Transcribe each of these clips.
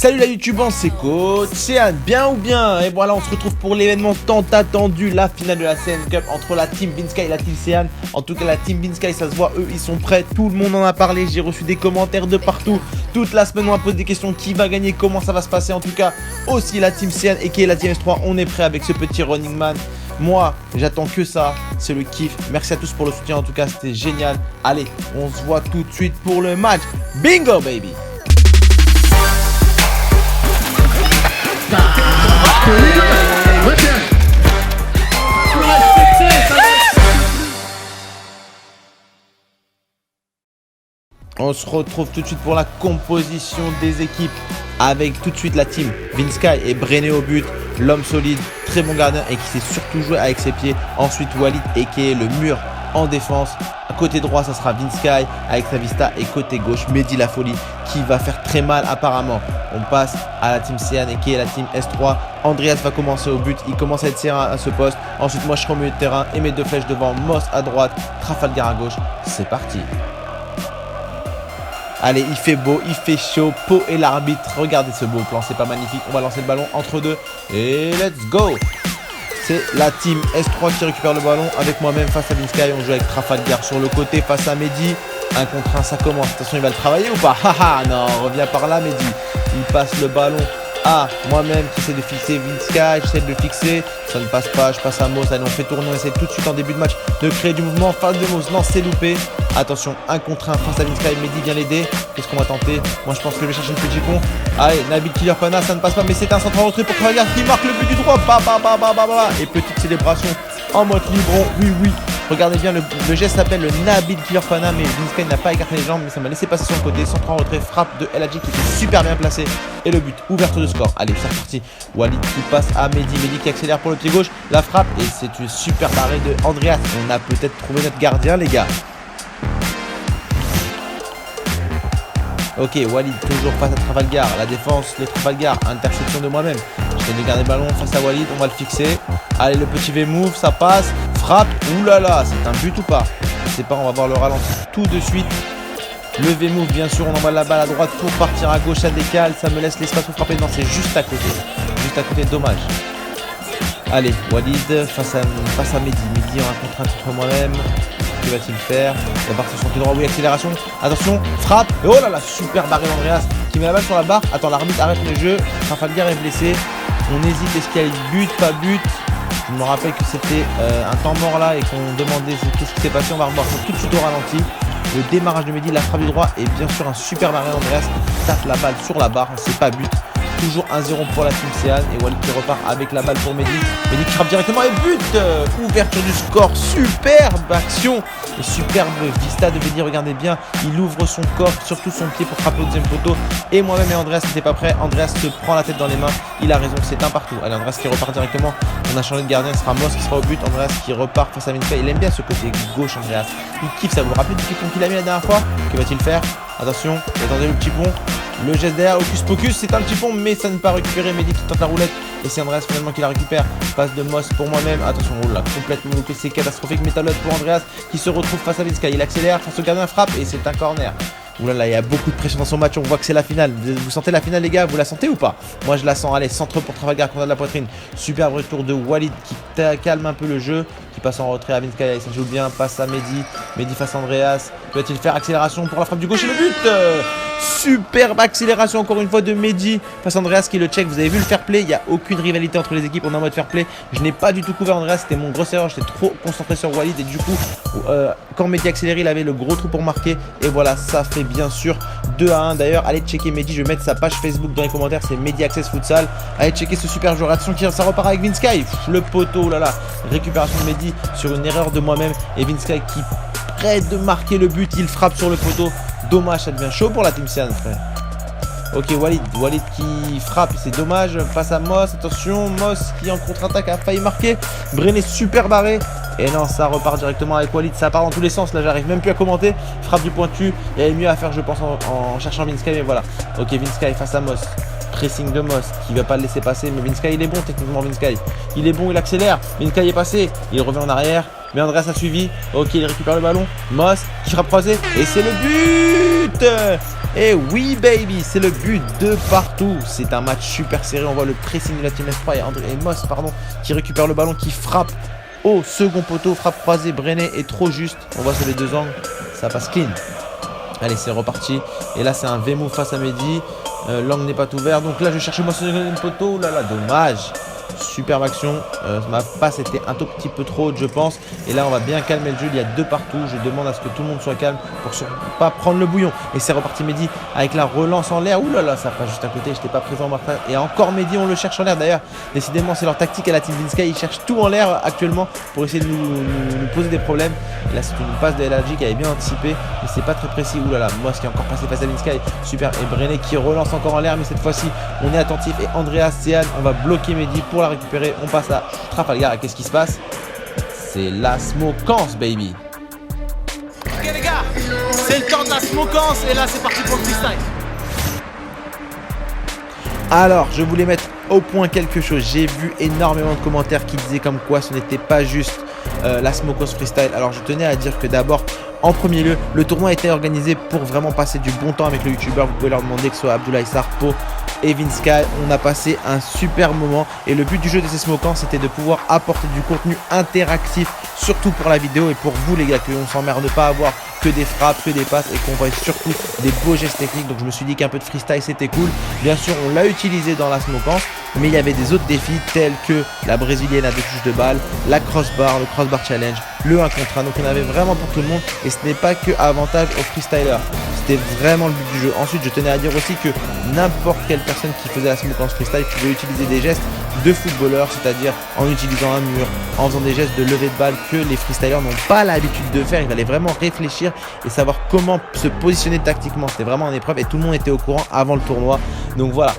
Salut la YouTube, c'est Coach Céan, bien ou bien? Et voilà, on se retrouve pour l'événement tant attendu, la finale de la CN Cup entre la team Vinsky et la team Céan. En tout cas, la team Vinsky, ça se voit, eux, ils sont prêts, tout le monde en a parlé, j'ai reçu des commentaires de partout. Toute la semaine, on a posé des questions, qui va gagner, comment ça va se passer. En tout cas, aussi la team Céan et qui est la team S3, on est prêt avec ce petit running man. Moi, j'attends que ça, c'est le kiff. Merci à tous pour le soutien, en tout cas, c'était génial. Allez, on se voit tout de suite pour le match. Bingo, baby! On se retrouve tout de suite pour la composition des équipes avec tout de suite la team Vinsky et Brené au but, l'homme solide, très bon gardien et qui sait surtout jouer avec ses pieds. Ensuite Walid et qui est le mur en défense. Côté droit, ça sera Vinsky avec sa vista et côté gauche, Mehdi la folie qui va faire très mal apparemment. On passe à la team Céan et qui est la team S3. Andreas va commencer au but, il commence à être serein à ce poste. Ensuite, moi je serai au milieu de terrain et mes deux flèches devant, Moss à droite, Trafalgar à gauche. C'est parti. Allez, il fait beau, il fait chaud, Pau et l'arbitre. Regardez ce beau plan, c'est pas magnifique. On va lancer le ballon entre deux et let's go. C'est la team S3 qui récupère le ballon avec moi-même face à Vinsky. On joue avec Trafalgar sur le côté face à Mehdi. Un contre un, ça commence. Attention, il va le travailler ou pas? Haha, non, reviens par là, Mehdi. Il passe le ballon à moi-même qui essaie de fixer Vinsky. J'essaie de le fixer. Ça ne passe pas. Je passe à Moss. Allez, on fait tourner. On essaie tout de suite en début de match de créer du mouvement. Face de Moss. Non, c'est loupé. Attention, un contre un face à Vinsky. Mehdi vient l'aider. Qu'est-ce qu'on va tenter? Moi, je pense que je vais chercher le petit pont. Allez, Nabil Killer Pana, ça ne passe pas. Mais c'est un centre en retrait pour Trafalgar qui marque le but du droit. Et petite célébration en mode libron. Oui, oui. Regardez bien, le geste s'appelle le Nabil Killer Pana, mais Vinsky n'a pas écarté les jambes, mais ça m'a laissé passer sur le côté. Centre en retrait, frappe de El Hadji qui était super bien placé. Et le but, ouverture de score. Allez, c'est reparti. Walid qui passe à Mehdi. Mehdi qui accélère pour le pied gauche. La frappe, et c'est une super barrée de Andreas. On a peut-être trouvé notre gardien, les gars. Ok, Walid toujours face à Trafalgar. La défense, le Trafalgar. Interception de moi-même. J'essaie de garder le ballon face à Walid. On va le fixer. Allez, le petit V-move, ça passe. Frappe. Oulala, c'est un but ou pas? Je sais pas, on va voir le ralenti tout de suite. Le V-move, bien sûr, on envoie la balle à droite pour partir à gauche, ça décale. Ça me laisse l'espace pour frapper. Non, c'est juste à côté. Juste à côté, dommage. Allez, Walid face à Mehdi. Mehdi en un contre un contre moi-même. Que va-t-il faire? Il va partir sur le pied droit, oui, accélération. Attention, frappe. Et oh là là, super barré d'Andreas qui met la balle sur la barre. Attends, l'arbitre arrête le jeu. Trafalgar est blessé. On hésite, est-ce qu'il y a but, pas but? Je me rappelle que c'était un temps mort là et qu'on demandait qu'est-ce qui s'est passé. On va revoir ça tout de suite au ralenti. Le démarrage de Mehdi, la frappe du droit et bien sûr un super barré d'Andreas qui tape la balle sur la barre. C'est pas but. Toujours 1-0 pour la team Céan et Walid qui repart avec la balle pour Mehdi. Mehdi qui frappe directement et but. Ouverture du score, superbe action et superbe vista de Mehdi, regardez bien, il ouvre son corps, surtout son pied pour frapper au deuxième poteau. Et moi-même et Andreas n'étaient pas prêts, Andreas se prend la tête dans les mains, il a raison, c'est un partout. Allez, Andreas qui repart directement, on a changé de gardien, ce sera Moss qui sera au but. Andreas qui repart face à Vinsky, il aime bien ce côté gauche Andreas, il kiffe, ça vous rappelle du petit pont qu'il a mis la dernière fois? Que va-t-il faire? Attention, attendez le petit pont. Le geste derrière, Hocus Pocus, c'est un petit pont, mais ça ne pas récupérer. Mehdi qui tente la roulette. Et c'est Andreas finalement qui la récupère. Passe de Moss pour moi-même. Attention, on l'a complètement loupé. C'est catastrophique. Métalote pour Andreas qui se retrouve face à Vinsky. Il accélère, face au gardien, frappe et c'est un corner. Oulala, il y a beaucoup de pression dans son match. On voit que c'est la finale. Vous sentez la finale, les gars? Vous la sentez ou pas? Moi, je la sens. Allez, centre pour Trafalgar qu'on a de la poitrine. Superbe retour de Walid qui calme un peu le jeu. Qui passe en retrait à Vinsky. Allez, ça joue bien. Passe à Mehdi. Mehdi face à Andreas. Que va-t-il faire? Accélération pour la frappe du gauche et le but. Superbe accélération encore une fois de Mehdi face à Andreas qui le check. Vous avez vu le fair play? Il n'y a aucune rivalité entre les équipes. On est en mode fair play. Je n'ai pas du tout couvert Andreas. C'était mon gros erreur. J'étais trop concentré sur Walid. Et du coup, quand Mehdi accéléré, il avait le gros trou pour marquer. Et voilà, ça fait bien sûr 2-1. D'ailleurs, allez checker Mehdi. Je vais mettre sa page Facebook dans les commentaires. C'est Mehdi Access Futsal. Allez checker ce super joueur. Attention, ça repart avec Vinsky. Le poteau, oh là là. Récupération de Mehdi sur une erreur de moi-même. Et Vinsky qui prête de marquer le but. Il frappe sur le poteau. Dommage, ça devient chaud pour la team Céan, frère. Ok, Walid qui frappe, c'est dommage. Face à Moss, attention, Moss qui en contre-attaque a failli marquer. Brené super barré. Et non, ça repart directement avec Walid, ça part dans tous les sens. Là, j'arrive même plus à commenter. Frappe du pointu. Il y avait mieux à faire, je pense, en cherchant Vinsky, mais voilà. Ok, Vinsky face à Moss. Pressing de Moss qui va pas le laisser passer, mais Vinsky il est bon techniquement. Vinsky il est bon, il accélère. Vinsky est passé, il revient en arrière. Mais Andreas a suivi. Ok, il récupère le ballon. Moss qui frappe croisé. Et c'est le but. Et oui baby, c'est le but de partout. C'est un match super serré. On voit le pressing de la Team S3 et Moss qui récupère le ballon, qui frappe au second poteau. Frappe croisée, Brené est trop juste. On voit sur les deux angles, ça passe clean. Allez, c'est reparti. Et là, c'est un V-move face à Mehdi. L'angle n'est pas ouvert. Donc là, je cherche Moss sur le second poteau. Oh là là, dommage. Superbe action, ma passe était un tout petit peu trop haute je pense. Et là on va bien calmer le jeu, il y a 2 partout. Je demande à ce que tout le monde soit calme pour surtout pas prendre le bouillon. Et c'est reparti Mehdi avec la relance en l'air. Ouh là là, ça passe juste à côté, j'étais pas présent Martin. Et encore Mehdi, on le cherche en l'air d'ailleurs. Décidément c'est leur tactique à la Team Vinsky, ils cherchent tout en l'air actuellement pour essayer de nous poser des problèmes. Et là c'est une passe de LRG qui avait bien anticipé, mais c'est pas très précis. Ouh là là, moi ce qui est encore passé face à Vinsky, super. Et Brené qui relance encore en l'air, mais cette fois-ci on est attentif. Et Andreas, Céane, on va bloquer Mehdi pour la récupérer. On passe à Trafalgar et qu'est-ce qui se passe? C'est la smokance baby. Ok les gars, c'est le temps de la smokance et là c'est parti pour le freestyle. Alors je voulais mettre au point quelque chose. J'ai vu énormément de commentaires qui disaient comme quoi ce n'était pas juste la smokance freestyle. Alors je tenais à dire que d'abord, en premier lieu, le tournoi a été organisé pour vraiment passer du bon temps avec le youtubeur. Vous pouvez leur demander que ce soit Abdoulaye Sarpo et Vinsky. On a passé un super moment et le but du jeu de ces smokants c'était de pouvoir apporter du contenu interactif, surtout pour la vidéo et pour vous les gars, qu'on s'emmerde pas à avoir que des frappes, que des passes et qu'on voit surtout des beaux gestes techniques. Donc je me suis dit qu'un peu de freestyle c'était cool. Bien sûr on l'a utilisé dans la smokance, mais il y avait des autres défis tels que la brésilienne à 2 touches de balle, la crossbar, le crossbar challenge, le 1 contre 1. Donc on avait vraiment pour tout le monde et ce n'est pas que avantage aux freestylers. C'était vraiment le but du jeu. Ensuite je tenais à dire aussi que n'importe quelle personne qui faisait la smokance freestyle pouvait utiliser des gestes de footballeur, c'est-à-dire en utilisant un mur, en faisant des gestes de levée de balle que les freestylers n'ont pas l'habitude de faire. Il fallait vraiment réfléchir et savoir comment se positionner tactiquement. C'était vraiment en épreuve et tout le monde était au courant avant le tournoi. Donc voilà.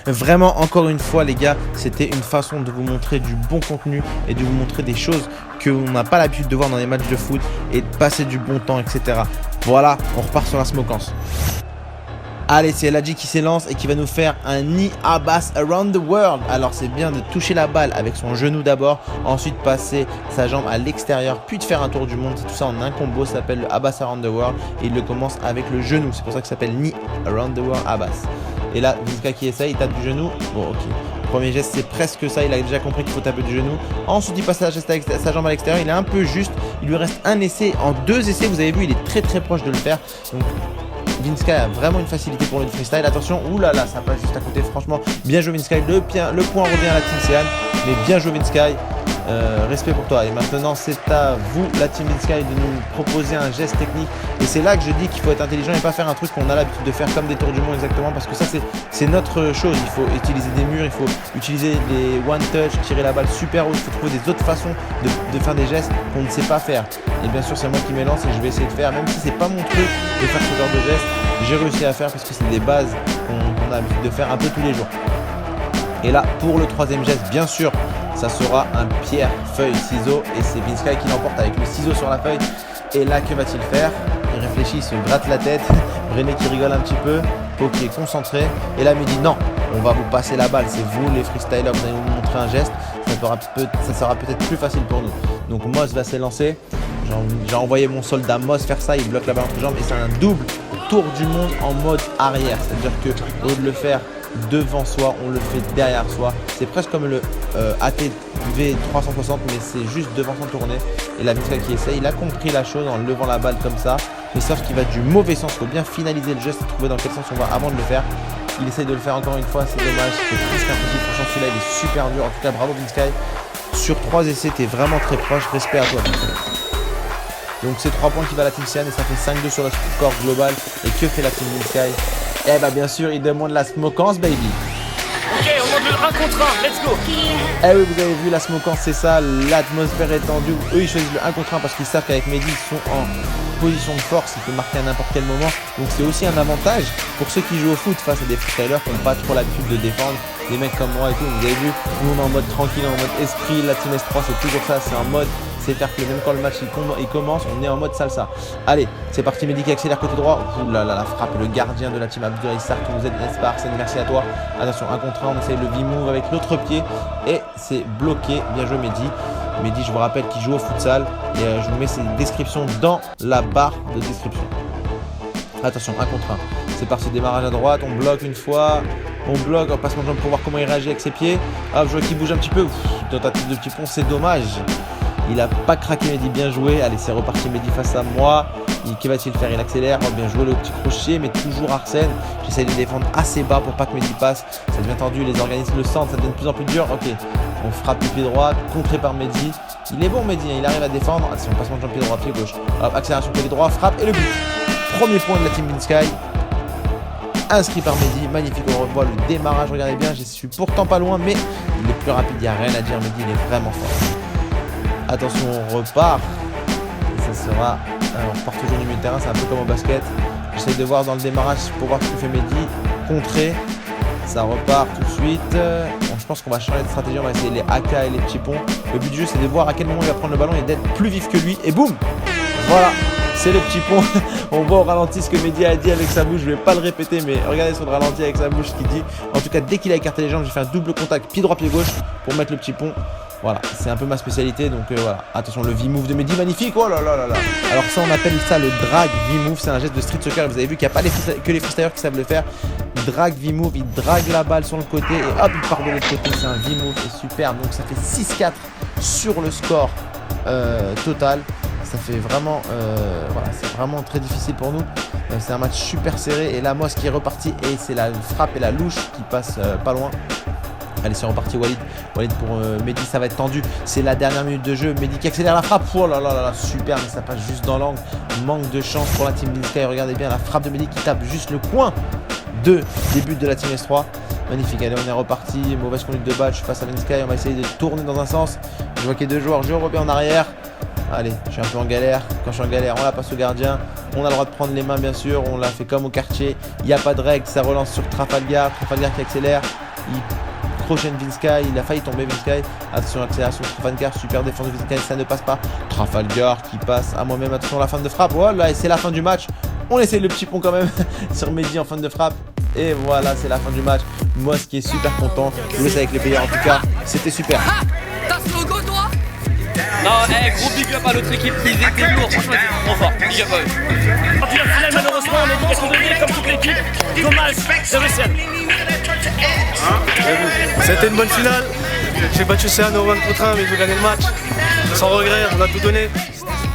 Vraiment, encore une fois les gars, c'était une façon de vous montrer du bon contenu et de vous montrer des choses qu'on n'a pas l'habitude de voir dans les matchs de foot et de passer du bon temps, etc. Voilà, on repart sur la smokance. Allez, c'est LRG qui s'élance et qui va nous faire un knee Abbas around the world. Alors c'est bien de toucher la balle avec son genou d'abord, ensuite passer sa jambe à l'extérieur, puis de faire un tour du monde. C'est tout ça en un combo, ça s'appelle le Abbas around the world et il le commence avec le genou. C'est pour ça que ça s'appelle knee around the world Abbas. Et là, Vinsky qui essaye, il tape du genou. Bon, ok. Premier geste, c'est presque ça. Il a déjà compris qu'il faut taper du genou. Ensuite, il passe sa jambe à l'extérieur. Il est un peu juste. Il lui reste un essai. En 2 essais, vous avez vu, il est très très proche de le faire. Donc, Vinsky a vraiment une facilité pour le freestyle. Attention, oulala, là là, ça passe juste à côté. Franchement, bien joué Vinsky. Le point revient à la Team Céane. Mais bien joué Vinsky. Respect pour toi. Et maintenant c'est à vous la Team Vinsky de nous proposer un geste technique. Et c'est là que je dis qu'il faut être intelligent et pas faire un truc qu'on a l'habitude de faire comme des tours du monde exactement, parce que ça c'est notre chose. Il faut utiliser des murs, il faut utiliser des one touch, tirer la balle super haut. Il faut trouver des autres façons de faire des gestes qu'on ne sait pas faire. Et bien sûr c'est moi qui m'élance et je vais essayer de faire, même si c'est pas mon truc de faire ce genre de gestes, j'ai réussi à faire parce que c'est des bases qu'on a l'habitude de faire un peu tous les jours. Et là pour le 3e geste, bien sûr ça sera un pierre, feuille, ciseau et c'est Vinsky qui l'emporte avec le ciseau sur la feuille. Et là que va-t-il faire? Il réfléchit, il se gratte la tête. Brené qui rigole un petit peu. Ok, concentré. Et là il me dit non, on va vous passer la balle. C'est vous les freestylers, vous allez nous montrer un geste. Ça sera peut-être plus facile pour nous. Donc Moss va s'élancer. J'ai envoyé mon soldat Moss faire ça. Il bloque la balle entre jambes et c'est un double tour du monde en mode arrière. C'est-à-dire que au lieu de le faire devant soi, on le fait derrière soi. C'est presque comme le ATV 360, mais c'est juste devant son tourné. Et la Vinsky qui essaye, il a compris la chose en levant la balle comme ça, mais sauf qu'il va du mauvais sens. Il faut bien finaliser le geste et trouver dans quel sens on va avant de le faire. Il essaye de le faire encore une fois, c'est dommage, c'est presque impossible. Franchement celui-là il est super dur. En tout cas bravo Vinsky, sur 3 essais t'es vraiment très proche, respect à toi. Donc c'est 3 points qui va à la Team Céane et ça fait 5-2 sur le score global. Et que fait la Team Vinsky? Eh bah bien sûr, il demande la smokance baby. Ok, on demande le 1 contre 1, let's go. Eh oui, vous avez vu la smokance, c'est ça, l'atmosphère est tendue. Eux ils choisissent le 1 contre 1 parce qu'ils savent qu'avec Mehdi ils sont en position de force, il peut marquer à n'importe quel moment. Donc c'est aussi un avantage pour ceux qui jouent au foot face à des freestylers qui n'ont pas trop l'habitude de défendre. Des mecs comme moi et tout, vous avez vu, nous on est en mode tranquille, en mode esprit, la Team S3 c'est toujours ça, c'est en mode c'est faire que même quand le match il commence, on est en mode salsa. Allez, c'est parti, Mehdi qui accélère côté droit. Ouh là là, la frappe, le gardien de la team Abdoulaye Sarpo, vous êtes n'est-ce pas Arsène, merci à toi. Attention, 1 contre 1, on essaye le V-move avec l'autre pied et c'est bloqué. Bien joué Mehdi. Mehdi, je vous rappelle qu'il joue au futsal et je vous mets ses descriptions dans la barre de description. Attention, 1 contre 1. C'est parti, démarrage à droite, on bloque une fois. On bloque, on passe mon jambe pour voir comment il réagit avec ses pieds. Hop, je vois qu'il bouge un petit peu. Tentative de petit pont, c'est dommage. Il a pas craqué Mehdi, bien joué. Allez, c'est reparti Mehdi face à moi. Que va-t-il faire? Il accélère. Oh, bien joué le petit crochet, mais toujours Arsène. J'essaie de défendre assez bas pour pas que Mehdi passe. Ça devient tendu, les organismes le sentent, ça devient de plus en plus dur. Ok, on frappe du pied droit, contré par Mehdi. Il est bon Mehdi, il arrive à défendre. Attention, passement de jambe pied droit, pied gauche. Hop, accélération pied droit, frappe et le but. Premier point de la Team Vinsky. Inscrit par Mehdi, magnifique, on revoit le démarrage, regardez bien, je suis pourtant pas loin, mais il est plus rapide, il n'y a rien à dire, Mehdi, il est vraiment fort. Attention, on repart, et ça sera, on repart toujours du milieu de terrain, c'est un peu comme au basket. J'essaie de voir dans le démarrage pour voir ce que fait Mehdi, contré, ça repart tout de suite. Bon, je pense qu'on va changer de stratégie, on va essayer les AK et les petits ponts. Le but du jeu, c'est de voir à quel moment il va prendre le ballon et d'être plus vif que lui, et boum, voilà. C'est le petit pont. On voit au ralenti ce que Mehdi a dit avec sa bouche. Je vais pas le répéter, mais regardez sur le ralenti avec sa bouche ce qu'il dit. En tout cas, dès qu'il a écarté les jambes, j'ai fait un double contact pied droit, pied gauche pour mettre le petit pont. Voilà, c'est un peu ma spécialité. Donc voilà. Attention, le V-move de Mehdi, magnifique. Oh là là là là. Alors ça, on appelle ça le drag V-move. C'est un geste de street soccer. Vous avez vu qu'il n'y a pas que les freestylers qui savent le faire. Drag V-move, il drague la balle sur le côté et hop, il part de l'autre côté. C'est un V-move et superbe. Donc ça fait 6-4 sur le score total. Ça fait vraiment, voilà, c'est vraiment très difficile pour nous. C'est un match super serré. Et là, Moss qui est reparti. Et c'est la frappe et la louche qui passe pas loin. Allez, c'est reparti Walid. Walid pour Mehdi, ça va être tendu. C'est la dernière minute de jeu. Mehdi qui accélère la frappe. Oh là là là là, super, mais ça passe juste dans l'angle. Manque de chance pour la Team Vinsky. Regardez bien la frappe de Mehdi qui tape juste le coin de début de la Team S3. Magnifique, allez, on est reparti. Mauvaise conduite de balle. Je suis face à Vinsky. On va essayer de tourner dans un sens. Je vois qu'il y a deux joueurs. Je reviens en arrière. Allez, je suis un peu en galère. Quand je suis en galère, on la passe au gardien. On a le droit de prendre les mains, bien sûr. On l'a fait comme au quartier. Il n'y a pas de règle. Ça relance sur Trafalgar. Trafalgar qui accélère. Il crochet Vinsky. Il a failli tomber Vinsky. Attention, accélération Trafalgar. Super défense de Vinsky. Ça ne passe pas. Trafalgar qui passe à moi-même. Attention, la fin de frappe. Voilà, et c'est la fin du match. On essaye le petit pont quand même sur Mehdi en fin de frappe. Et voilà, c'est la fin du match. Moi, ce qui est super content. Je vous laisse avec les payeurs. En tout cas, c'était super. T'as ce logo, toi? Non, gros big up à l'autre équipe, ils étaient lourds, franchement ils étaient trop forts, big up à eux. En finale, malheureusement, on est éducation de ville comme toute l'équipe. Dommage, c'est Russienne. C'était une bonne finale. J'ai battu Céane au 1 contre 1, mais j'ai gagné le match. Sans regret, on a tout donné.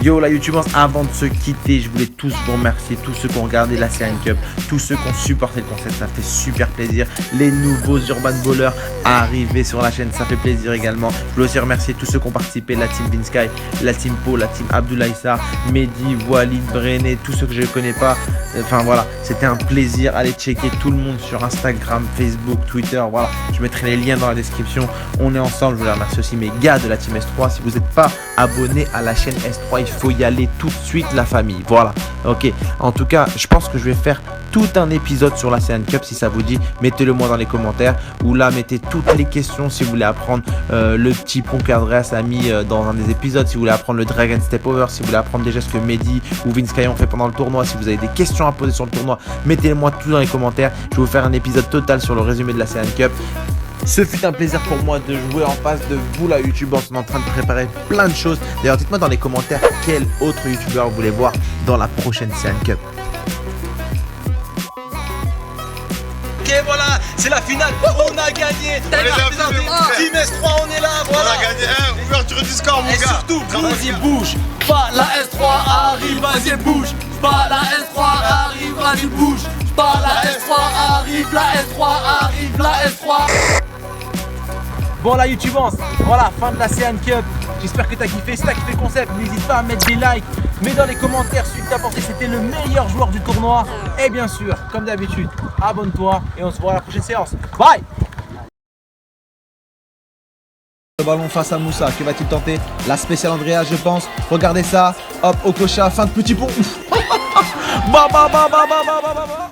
Yo la youtubeurs, avant de se quitter, je voulais tous vous remercier, tous ceux qui ont regardé la CN Cup, tous ceux qui ont supporté le concept, ça fait super plaisir. Les nouveaux Urban Ballers arrivés sur la chaîne, ça fait plaisir également. Je voulais aussi remercier tous ceux qui ont participé, la Team Vinsky, la Team Po, la Team Abdoulaye Sarr, Mehdi, Walid, Brené, tous ceux que je ne connais pas. Enfin voilà, c'était un plaisir. Allez checker tout le monde sur Instagram, Facebook, Twitter, voilà. Je mettrai les liens dans la description. On est ensemble, je voulais remercier aussi mes gars de la Team S3. Si vous n'êtes pas abonné à la chaîne S3, il faut y aller tout de suite la famille, voilà. Ok, en tout cas je pense que je vais faire tout un épisode sur la CN Cup. Si ça vous dit, mettez-le moi dans les commentaires, ou là mettez toutes les questions si vous voulez apprendre le petit pont qu'Andreas a mis dans un des épisodes, si vous voulez apprendre le Dragon Step Over, si vous voulez apprendre des gestes que Mehdi ou Vinsky ont fait pendant le tournoi, si vous avez des questions à poser sur le tournoi, mettez-le moi tout dans les commentaires. Je vais vous faire un épisode total sur le résumé de la CN Cup. Ce fut un plaisir pour moi de jouer en face de vous, la youtubeur. On est en train de préparer plein de choses. D'ailleurs, dites-moi dans les commentaires quel autre youtubeur vous voulez voir dans la prochaine CN Cup. Ok, voilà, c'est la finale. On a gagné. Team S3, on est là. Voilà. On a gagné. Ouverture du score, mon Et gars. surtout, Vas-y bouge, pas la S3 arrive, vas-y bouge, pas la S3 arrive, vas-y bouge, pas la S3 arrive, la S3 arrive, la S3. Bon la youtubance, voilà, fin de la CN Cup. J'espère que t'as kiffé. Si t'as kiffé le concept, n'hésite pas à mettre des likes. Mets dans les commentaires celui que t'as pensé c'était le meilleur joueur du tournoi. Et bien sûr, comme d'habitude, abonne-toi et on se voit à la prochaine séance. Bye. Le ballon face à Moussa, que va-t-il tenter? La spéciale Andrea, je pense. Regardez ça, hop, Okocha, fin de petit pont. Bah bah bah bah bah bah bah bah.